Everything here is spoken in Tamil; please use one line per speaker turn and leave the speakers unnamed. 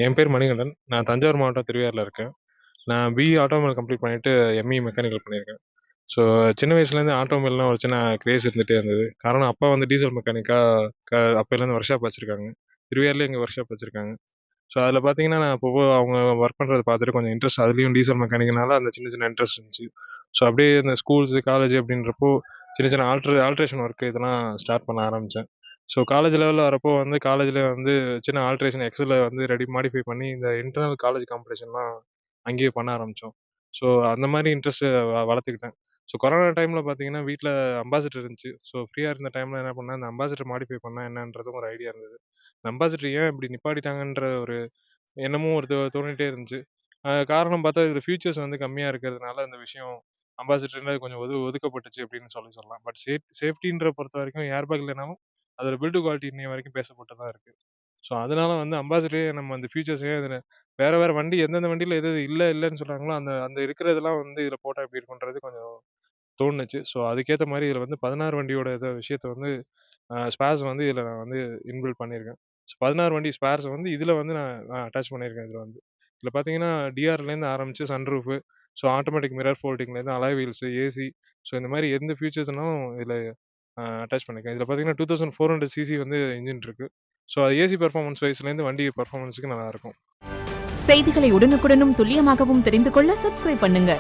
என் பேர் மணிகண்டன். நான் தஞ்சாவூர் மாவட்டம் திருவையாறுல இருக்கேன். நான் பிஇ ஆட்டோமொபைல் கம்ப்ளீட் பண்ணிட்டு எம்இ மெக்கானிக்கல் பண்ணியிருக்கேன். ஸோ சின்ன வயசுலேருந்து ஆட்டோமொபைல்னா ஒரு சின்ன கிரேஸ் இருந்துகிட்டே இருந்தது. காரணம் அப்பா வந்து டீசல் மெக்கானிக்கா அப்போலேருந்து ஒர்க் ஷாப் வச்சிருக்காங்க. திருவையாறுலயே எங்கள் ஒர்க் ஷாப் வச்சிருக்காங்க. ஸோ அதில் பார்த்தீங்கன்னா, நான் அப்போ அவங்க ஒர்க் பண்ணுறத பார்த்துட்டு கொஞ்சம் இன்ட்ரெஸ்ட் அதுலேயும் டீசல் மெக்கானிக்னால அந்த சின்ன சின்ன இன்ட்ரெஸ்ட் இருந்துச்சு. ஸோ அப்படியே இந்த ஸ்கூல்ஸு, காலேஜ் அப்படின்றப்போ சின்ன சின்ன ஆல்ட்ரேஷன் ஒர்க் இதெல்லாம் ஸ்டார்ட் பண்ண ஆரம்பித்தேன். ஸோ காலேஜ் லெவலில் வரப்போ வந்து காலேஜில் வந்து சின்ன ஆல்ட்ரேஷன் எக்ஸலில் வந்து மாடிஃபை பண்ணி இந்த இன்டர்னல் காலேஜ் காம்படிஷன்லாம் அங்கேயே பண்ண ஆரம்பித்தோம். ஸோ அந்த மாதிரி இன்ட்ரெஸ்ட்டை வளர்த்துக்கிட்டேன். ஸோ கொரோனா டைமில் பார்த்தீங்கன்னா வீட்டில் அம்பாசிடர் இருந்துச்சு. ஸோ ஃப்ரீயாக இருந்த டைமில் என்ன பண்ணேன், அந்த அம்பாசிடர் மாடிஃபை பண்ணால் என்னன்றதும் ஒரு ஐடியா இருந்தது. இந்த அம்பாசிடர் ஏன் இப்படி நிப்பாட்டிட்டாங்கன்ற ஒரு எண்ணமும் ஒரு தோணிட்டே இருந்துச்சு. காரணம் பார்த்தா இதில் ஃபியூச்சர்ஸ் வந்து கம்மியாக இருக்கிறதுனால இந்த விஷயம் அம்பாசிடர்ன்றது கொஞ்சம் ஒதுக்கப்பட்டுச்சு அப்படின்னு சொல்லலாம். பட் சேஃப்டின்ற பொறுத்த வரைக்கும் ஏர்பேக் இல்லைனாலும் அதோட பில்டு குவாலிட்டி இன்னைய வரைக்கும் பேசப்பட்டு தான் இருக்கு. ஸோ அதனால வந்து அம்பாசிடரே நம்ம அந்த ஃபியூச்சர்ஸே அதில் வேற வேற வண்டி எந்தெந்த வண்டியில் எது எது இல்லைன்னு சொல்கிறாங்களோ அந்த அந்த இருக்கிறதெல்லாம் வந்து இதில் போட்டால் எப்படி இருக்குன்றது கொஞ்சம் தோணுச்சு. ஸோ அதுக்கேற்ற மாதிரி இதில் வந்து 16 வண்டியோட விஷயத்தை வந்து ஸ்பேர்ஸ் வந்து இதில் நான் வந்து இன்பில்ட் பண்ணியிருக்கேன். ஸோ 16 வண்டி ஸ்பேர்ஸ் வந்து இதில் வந்து நான் அட்டாச் பண்ணியிருக்கேன். இதில் பார்த்தீங்கன்னா டிஆர்லேருந்து ஆரம்பிச்சு சன்ரூஃபு, ஸோ ஆட்டோமேட்டிக் மிரர் ஃபோல்டிங்லேருந்து அலாய் வீல்ஸு, ஏசி, ஸோ இந்த மாதிரி எந்த ஃபியூச்சர்ஸ்னாலும் இதில் அட்டாச் பண்ணியிருக்கேன். இதில் பார்த்தீங்கன்னா 2400 சிசி வந்து இன்ஜின் இருக்கு. ஸோ அது ஏசி பெர்ஃபார்மன்ஸ் வைஸ்லேருந்து வண்டி பெர்ஃபார்மன்ஸுக்கு நல்லாயிருக்கும்.
செய்திகளை உடனுக்குடனும் துல்லியமாகவும் தெரிந்து கொள்ள சப்ஸ்கிரைப் பண்ணுங்க.